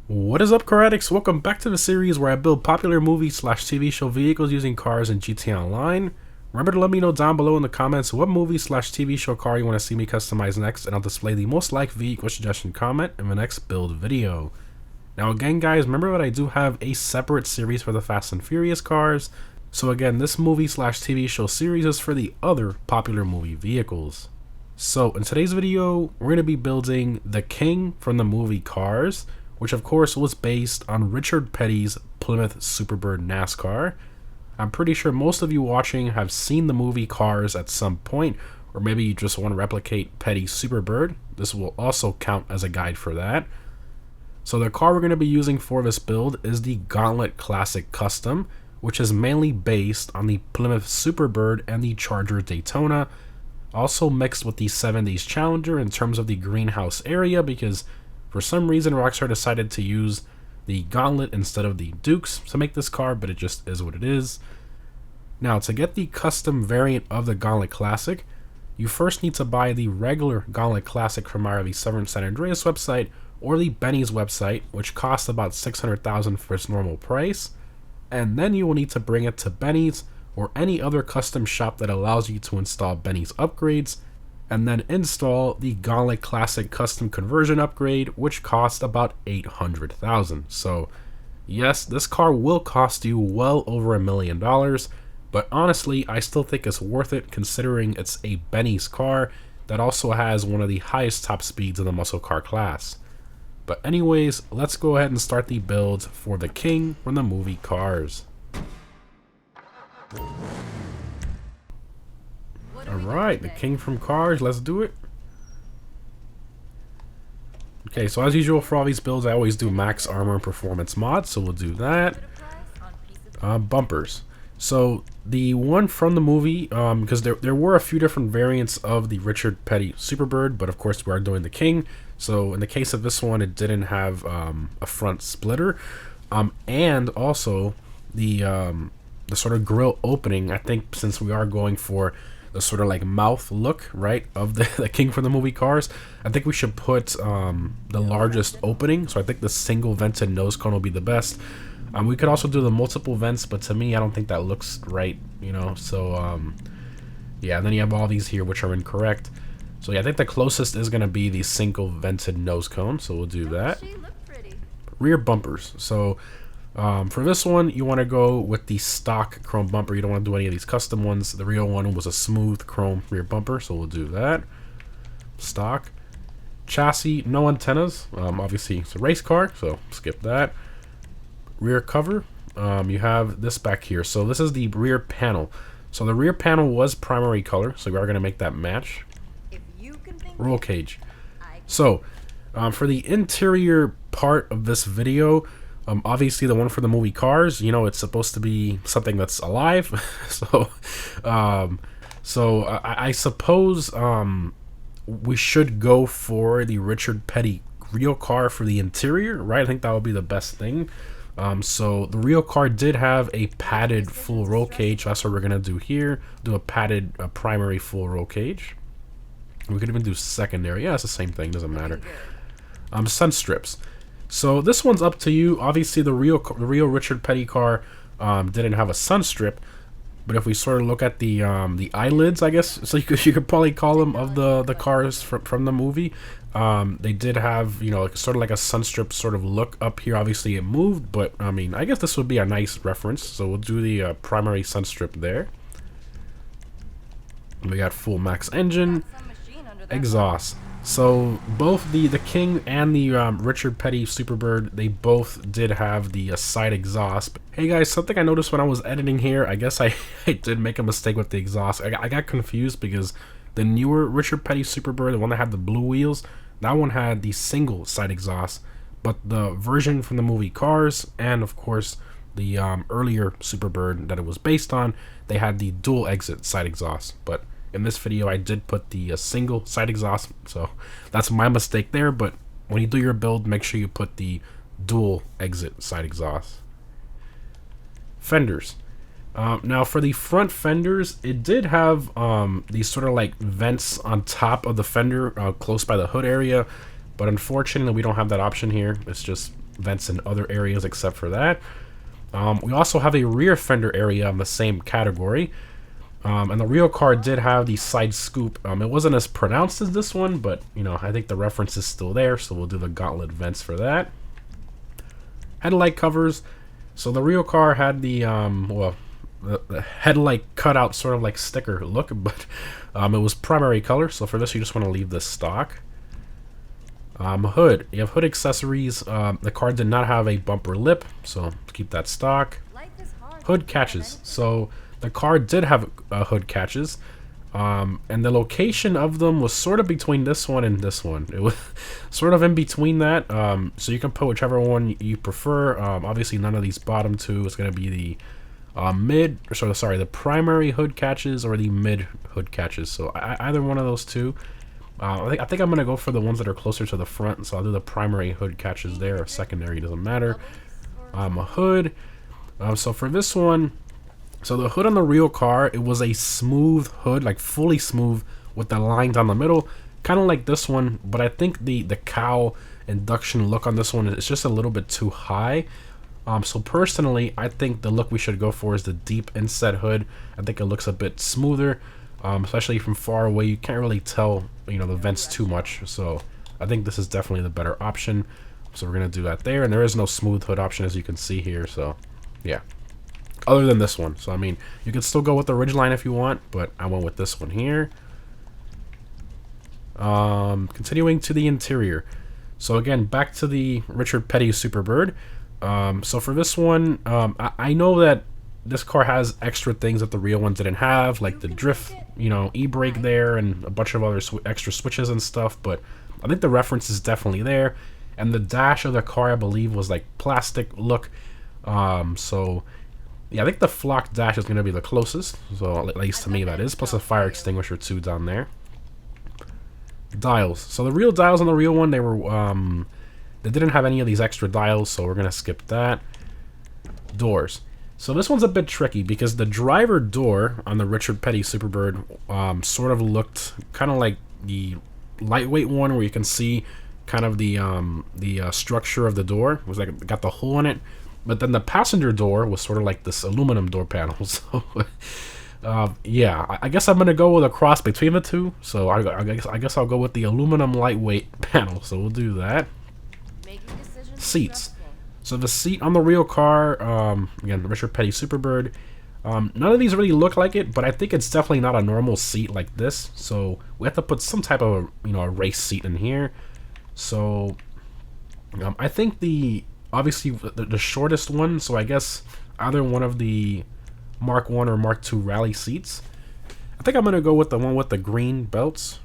What is up, car addicts? Welcome back to the series where I build popular movie slash TV show vehicles using cars in GTA Online. Remember to let me know down below in the comments what movie slash TV show car you want to see me customize next, and I'll display the most liked vehicle suggestion comment in the next build video. Now again guys, remember that I do have a separate series for the Fast and Furious cars, so again this movie slash TV show series is for the other popular movie vehicles. So in today's video, we're going to be building the King from the movie Cars, which of course was based on Richard Petty's Plymouth Superbird Nascar. I'm pretty sure most of you watching have seen the movie Cars at some point, or maybe you just want to replicate Petty's Superbird. This will also count as a guide for that. So the car we're going to be using for this build is the Gauntlet Classic Custom, which is mainly based on the Plymouth Superbird and the Charger Daytona, also mixed with the 70s Challenger in terms of the greenhouse area, because for some reason Rockstar decided to use the Gauntlet instead of the Dukes to make this car, but it just is what it is. Now, to get the custom variant of the Gauntlet Classic, you first need to buy the regular Gauntlet Classic from either the Southern San Andreas website or the Benny's website, which costs about $600,000 for its normal price, and then you will need to bring it to Benny's or any other custom shop that allows you to install Benny's upgrades, and then install the Gauntlet Classic Custom Conversion upgrade, which costs about $800,000. So yes, this car will cost you well over $1 million, but honestly, I still think it's worth it considering it's a Benny's car that also has one of the highest top speeds in the muscle car class. But anyways, let's go ahead and start the build for the King from the movie Cars. Alright, the King from Cars, let's do it. Okay, so as usual for all these builds, I always do max armor and performance mods, so we'll do that. Bumpers. So the one from the movie, because there were a few different variants of the Richard Petty Superbird, but of course we are doing the King. So in the case of this one, it didn't have a front splitter, and also the sort of grill opening. I think since we are going for the sort of like mouth look, right, of the King from the movie Cars, I think we should put the largest opening. So I think the single vented nose cone will be the best. We could also do the multiple vents, but to me I don't think that looks right, you know. So yeah, and then you have all these here which are incorrect. So yeah, I think the closest is going to be the single vented nose cone, so we'll do that. Rear bumpers. So for this one, you want to go with the stock chrome bumper. You don't want to do any of these custom ones. The real one was a smooth chrome rear bumper, so we'll do that. Stock. Chassis, no antennas. Obviously, it's a race car, so skip that. Rear cover. You have this back here. So this is the rear panel. So the rear panel was primary color, so we are going to make that match. Roll cage. So for the interior part of this video, obviously the one for the movie Cars, you know, it's supposed to be something that's alive. So I suppose we should go for the Richard Petty real car for the interior, right? I think that would be the best thing. So the real car did have a padded full roll cage. That's what we're gonna do here. Do a padded primary full roll cage. We could even do secondary. Yeah, it's the same thing. Doesn't matter. Sun strips. So this one's up to you. Obviously, the real Richard Petty car didn't have a sun strip, but if we sort of look at the eyelids, I guess, so you could probably call them, of the cars from the movie, they did have, you know, sort of like a sun strip sort of look up here. Obviously, it moved, but I mean, I guess this would be a nice reference. So we'll do the primary sun strip there. We got full max engine. Exhaust. So both the King and the Richard Petty Superbird, they both did have the side exhaust. Hey guys, something I noticed when I was editing here, I guess I did make a mistake with the exhaust. I got confused because the newer Richard Petty Superbird, the one that had the blue wheels, that one had the single side exhaust, but the version from the movie Cars and of course the earlier Superbird that it was based on, they had the dual exit side exhaust. But in this video, I did put the single side exhaust, so that's my mistake there. But when you do your build, make sure you put the dual exit side exhaust. Fenders. Now for the front fenders, it did have these sort of like vents on top of the fender, close by the hood area, but unfortunately we don't have that option here. It's just vents in other areas except for that. We also have a rear fender area in the same category. And the real car did have the side scoop. It wasn't as pronounced as this one, but you know, I think the reference is still there, so we'll do the Gauntlet vents for that. Headlight covers. So the real car had the the headlight cutout sort of like sticker look, but it was primary color. So for this, you just want to leave this stock. Hood. You have hood accessories. The car did not have a bumper lip, so keep that stock. Hood catches. So the car did have hood catches, and the location of them was sort of between this one and this one. It was sort of in between that, so you can put whichever one you prefer. Obviously, none of these bottom two is going to be the the primary hood catches or the mid hood catches. So either one of those two. I think I'm going to go for the ones that are closer to the front, so I'll do the primary hood catches there, or secondary, doesn't matter. A hood. So for this one, so the hood on the real car, it was a smooth hood, like fully smooth with the lines down the middle, kind of like this one, but I think the cowl induction look on this one is just a little bit too high. So personally, I think the look we should go for is the deep inset hood. I think it looks a bit smoother, especially from far away. You can't really tell, you know, the vents too much. So I think this is definitely the better option. So we're gonna do that there, and there is no smooth hood option as you can see here. So yeah. Other than this one. So I mean, you can still go with the Ridgeline if you want, but I went with this one here. Continuing to the interior. So again, back to the Richard Petty Superbird. So for this one, I know that this car has extra things that the real one didn't have, like the drift, you know, e-brake there, and a bunch of other extra switches and stuff, but I think the reference is definitely there. And the dash of the car, I believe, was like plastic look. So yeah, I think the flock dash is going to be the closest, so at least to me that is, plus a fire extinguisher too down there. Dials. So the real dials on the real one, they didn't have any of these extra dials, so we're going to skip that. Doors. So this one's a bit tricky because the driver door on the Richard Petty Superbird sort of looked kind of like the lightweight one, where you can see kind of the structure of the door. It was like got the hole in it. But then the passenger door was sort of like this aluminum door panel. So, yeah, I guess I'm going to go with a cross between the two. So I guess I'll go with the aluminum lightweight panel. So we'll do that. Seats. So the seat on the real car, again, the Richard Petty Superbird, none of these really look like it, but I think it's definitely not a normal seat like this. So we have to put some type of, you know, a race seat in here. So I think obviously the shortest one, so I guess either one of the Mark 1 or Mark 2 rally seats. I think I'm going to go with the one with the green belts.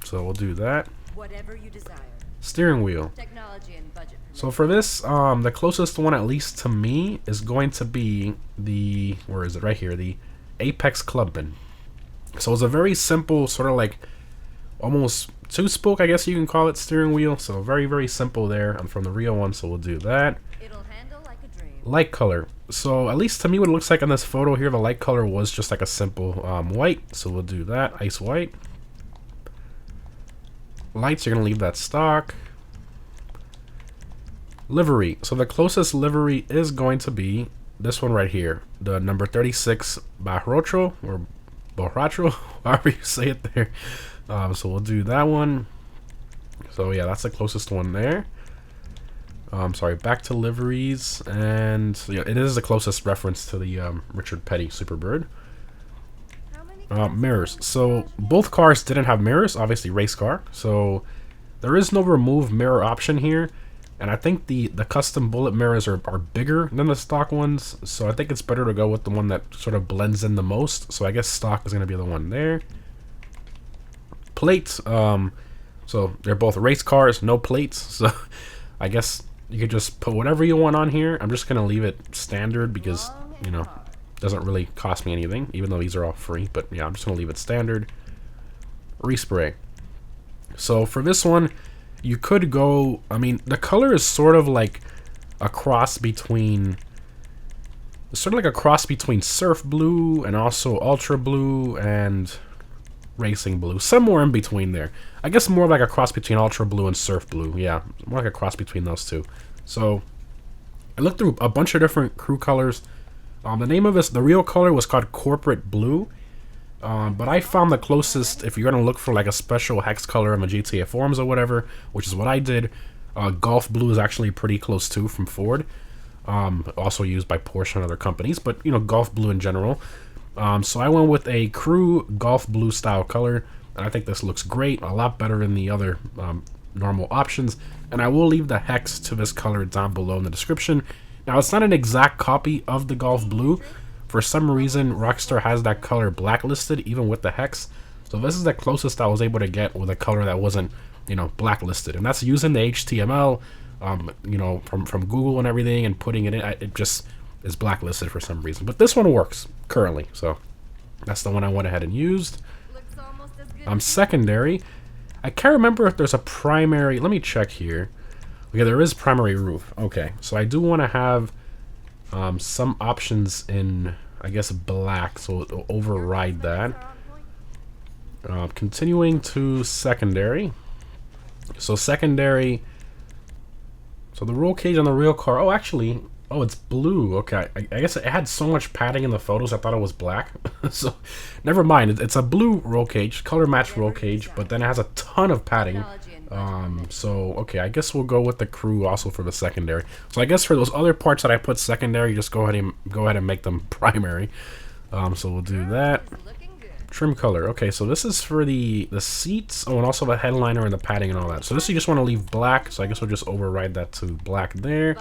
So we'll do that. Whatever you desire. Steering wheel. Technology and budget. So for this, the closest one, at least to me, is going to be the, where is it? Right here, the Apex Clubman. So it's a very simple, sort of like almost two-spoke, I guess you can call it, steering wheel. So very, very simple there. I'm from the real one, so we'll do that. It'll handle like a dream. Light color. So at least to me, what it looks like in this photo here, the light color was just like a simple white. So we'll do that, ice white. Lights, you're gonna leave that stock. Livery. So the closest livery is going to be this one right here, the number 36 Barrocho, or Borracho, however you say it there. So we'll do that one. So yeah, that's the closest one there. Sorry, back to liveries, and yeah, it is the closest reference to the Richard Petty Superbird. Mirrors. So both cars didn't have mirrors, obviously race car. So there is no remove mirror option here. And I think the custom bullet mirrors are bigger than the stock ones. So I think it's better to go with the one that sort of blends in the most. So I guess stock is going to be the one there. Plates. So they're both race cars, no plates. So I guess you could just put whatever you want on here. I'm just going to leave it standard because, you know, it doesn't really cost me anything, even though these are all free. But yeah, I'm just going to leave it standard. Respray. So for this one, you could go, I mean, the color is sort of like a cross between, surf blue and also ultra blue and racing blue, somewhere in between there. I guess more like a cross between ultra blue and surf blue. Yeah, more like a cross between those two. So I looked through a bunch of different crew colors. The name of this, the real color was called Corporate Blue. But I found the closest, if you're going to look for like a special hex color in the GTA forums or whatever, which is what I did, Golf Blue is actually pretty close too from Ford. Also used by Porsche and other companies, but you know, Golf Blue in general. So I went with a crew Golf Blue style color, and I think this looks great, a lot better than the other normal options. And I will leave the hex to this color down below in the description. Now, it's not an exact copy of the Golf Blue. For some reason, Rockstar has that color blacklisted, even with the hex. So this is the closest I was able to get with a color that wasn't, you know, blacklisted. And that's using the HTML, you know, from Google and everything, and putting it in. It just is blacklisted for some reason. But this one works currently, so that's the one I went ahead and used. Secondary. I can't remember if there's a primary. Let me check here. Okay, there is primary roof. Okay, so I do want to have some options in, I guess, black, so it'll override that. Continuing to secondary. So secondary. So the roll cage on the real car. Oh, actually, oh, it's blue. Okay, I guess it had so much padding in the photos, I thought it was black. So, never mind. It's a blue roll cage, color match roll cage, but then it has a ton of padding. So, okay, I guess we'll go with the crew also for the secondary. So I guess for those other parts that I put secondary, just go ahead and make them primary. So we'll do that. Trim color. Okay, so this is for the seats. Oh, and also the headliner and the padding and all that. So this you just want to leave black. So I guess we'll just override that to black there.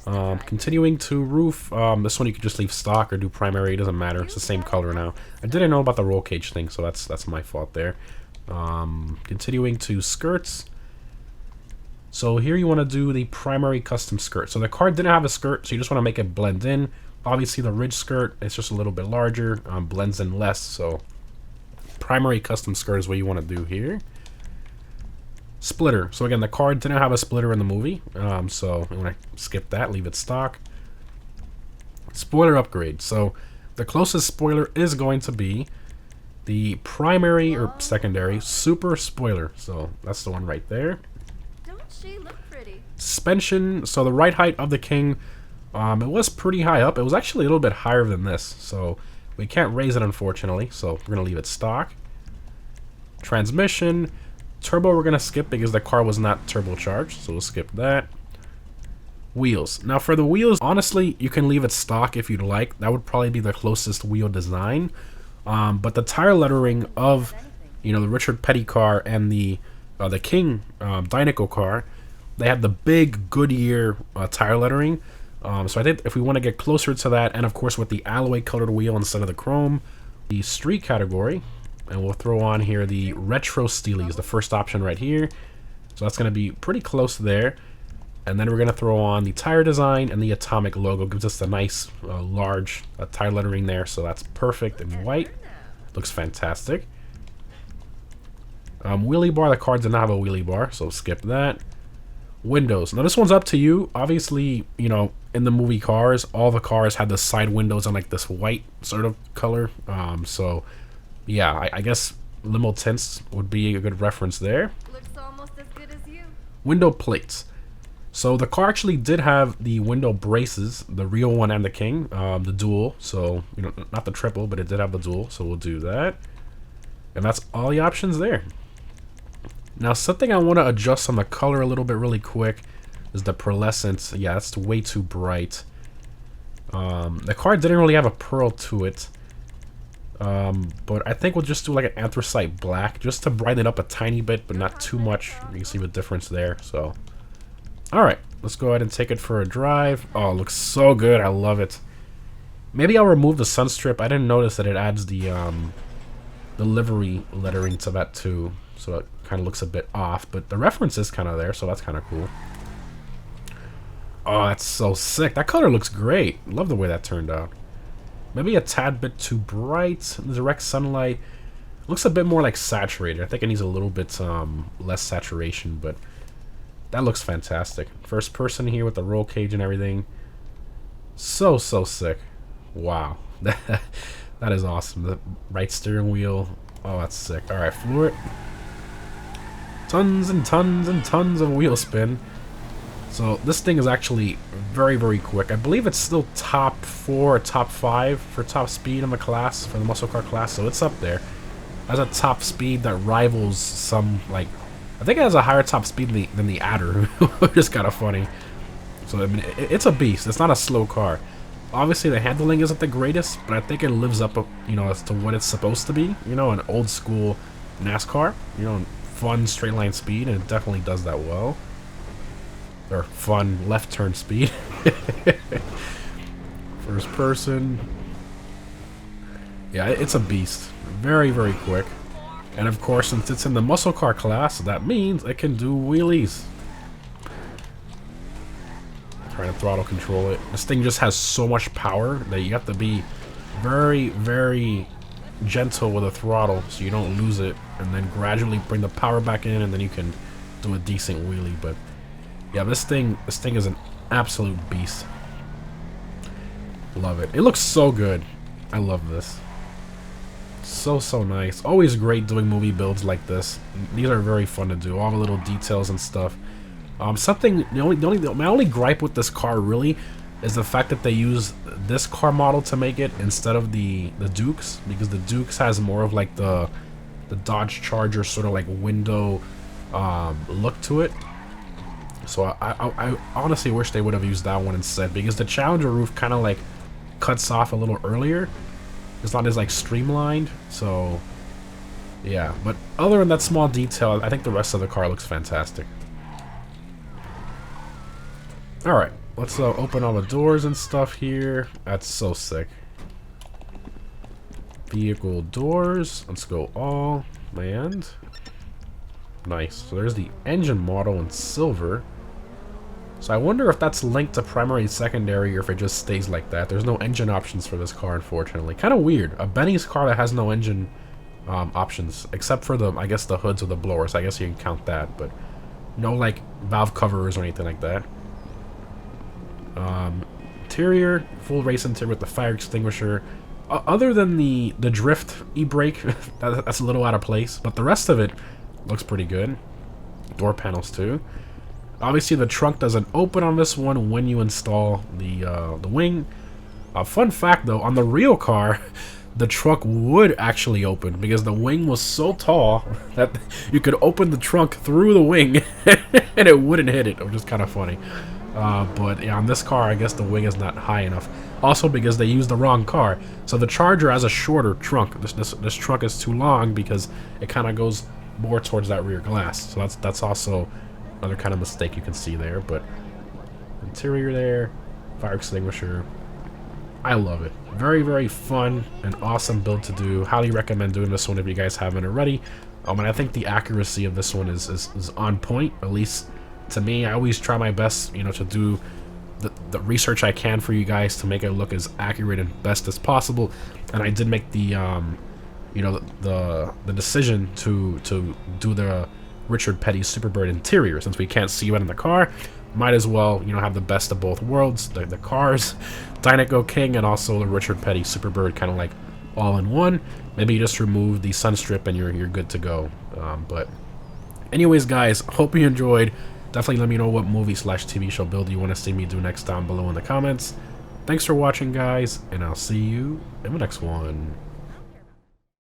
Continuing to roof. This one you could just leave stock or do primary. It doesn't matter. It's the same color now. I didn't know about the roll cage thing, so that's my fault there. Continuing to skirts. So here you want to do the primary custom skirt. So the car didn't have a skirt, so you just want to make it blend in. Obviously the ridge skirt, it's just a little bit larger, blends in less. So primary custom skirt is what you want to do here. Splitter. So again, the car didn't have a splitter in the movie, so I'm going to skip that, leave it stock. Spoiler upgrade. So the closest spoiler is going to be the primary or secondary super spoiler. So that's the one right there. Don't she look pretty? Suspension. So the ride height of the King, it was pretty high up. It was actually a little bit higher than this, so we can't raise it, unfortunately. So we're going to leave it stock. Transmission. Turbo we're going to skip because the car was not turbocharged, so we'll skip that. Wheels. Now for the wheels, honestly, you can leave it stock if you'd like. That would probably be the closest wheel design. But the tire lettering of, you know, the Richard Petty car and the King Dynaco car, they had the big Goodyear tire lettering. So I think if we want to get closer to that, and of course with the alloy colored wheel instead of the chrome, the street category, and we'll throw on here the retro steelies, the first option right here. So that's going to be pretty close there. And then we're going to throw on the tire design, and the atomic logo gives us a nice large tire lettering there. So that's perfect in white. Looks fantastic. Wheelie bar, the car did not have a wheelie bar, so skip that. Windows. Now this one's up to you. Obviously, you know, in the movie Cars, all the cars had the side windows on like this white sort of color. So yeah, I guess limo tints would be a good reference there. Looks almost as good as you. Window plates. So the car actually did have the window braces, the real one and the King, the dual. So, you know, not the triple, but it did have the dual. So we'll do that. And that's all the options there. Now, something I want to adjust on the color a little bit really quick is the pearlescent. Yeah, that's way too bright. The car didn't really have a pearl to it. But I think we'll just do like an anthracite black just to brighten it up a tiny bit, but not too much. You can see the difference there. So, alright, let's go ahead and take it for a drive. Oh, it looks so good. I love it. Maybe I'll remove the sun strip. I didn't notice that it adds the livery lettering to that too. So it kind of looks a bit off, but the reference is kind of there, so that's kind of cool. Oh, that's so sick. That color looks great. Love the way that turned out. Maybe a tad bit too bright. Direct sunlight. Looks a bit more like saturated. I think it needs a little bit less saturation, but that looks fantastic. First person here with the roll cage and everything. So sick. Wow. That is awesome. The right steering wheel. Oh, that's sick. Alright, floor it. Tons and tons and tons of wheel spin. So this thing is actually very, very quick. I believe it's still top 4 or top 5 for top speed in the class, for the muscle car class, so it's up there. Has a top speed that rivals some, like, I think it has a higher top speed than the Adder, which is kind of funny. So I mean, it's a beast. It's not a slow car. Obviously, the handling isn't the greatest, but I think it lives up, you know, as to what it's supposed to be. You know, an old school NASCAR. You know, fun straight line speed, and it definitely does that well. Or fun left turn speed. First person. Yeah, it's a beast. Very, very quick. And of course, since it's in the muscle car class, that means it can do wheelies. Trying to throttle control it. This thing just has so much power that you have to be very, very gentle with the throttle so you don't lose it, and then gradually bring the power back in, and then you can do a decent wheelie. But yeah, this thing is an absolute beast. Love it. It looks so good. I love this. So nice. Always great doing movie builds like this. These are very fun to do. All the little details and stuff. My only gripe with this car really is the fact that they use this car model to make it instead of the Dukes, because the Dukes has more of like the Dodge Charger sort of like window look to it. So I honestly wish they would have used that one instead, because the Challenger roof kind of like cuts off a little earlier. It's not as like streamlined, so yeah. But other than that small detail, I think the rest of the car looks fantastic. Alright, let's open all the doors and stuff here. That's so sick. Vehicle doors. Let's go all. And nice. So there's the engine model in silver. So I wonder if that's linked to primary and secondary, or if it just stays like that. There's no engine options for this car, unfortunately. Kind of weird. A Benny's car that has no engine options, except for the, I guess, the hoods or the blowers. I guess you can count that, but no like valve covers or anything like that. Interior, full race interior with the fire extinguisher. Other than the drift e-brake, that's a little out of place, but the rest of it looks pretty good. Door panels too. Obviously, the trunk doesn't open on this one when you install the wing. Fun fact though, on the real car, the trunk would actually open because the wing was so tall that you could open the trunk through the wing and it wouldn't hit it, which is kind of funny. But yeah, on this car, I guess the wing is not high enough. Also because they used the wrong car. So the Charger has a shorter trunk. This trunk is too long because it kind of goes more towards that rear glass. So that's also another kind of mistake you can see there. But interior there, fire extinguisher. I love it. Very, very fun and awesome build to do. Highly recommend doing this one if you guys haven't already. And I think the accuracy of this one is on point, at least to me. I always try my best, you know, to do the research I can for you guys to make it look as accurate and best as possible. And I did make the you know, the decision to do the Richard Petty Superbird interior, since we can't see it in the car. Might as well, you know, have the best of both worlds, the cars, Dynaco King, and also the Richard Petty Superbird, kind of like all in one. Maybe you just remove the sun strip and you're good to go. But anyways, guys, hope you enjoyed. Definitely let me know what movie / TV show build you want to see me do next down below in the comments. Thanks for watching, guys, and I'll see you in the next one.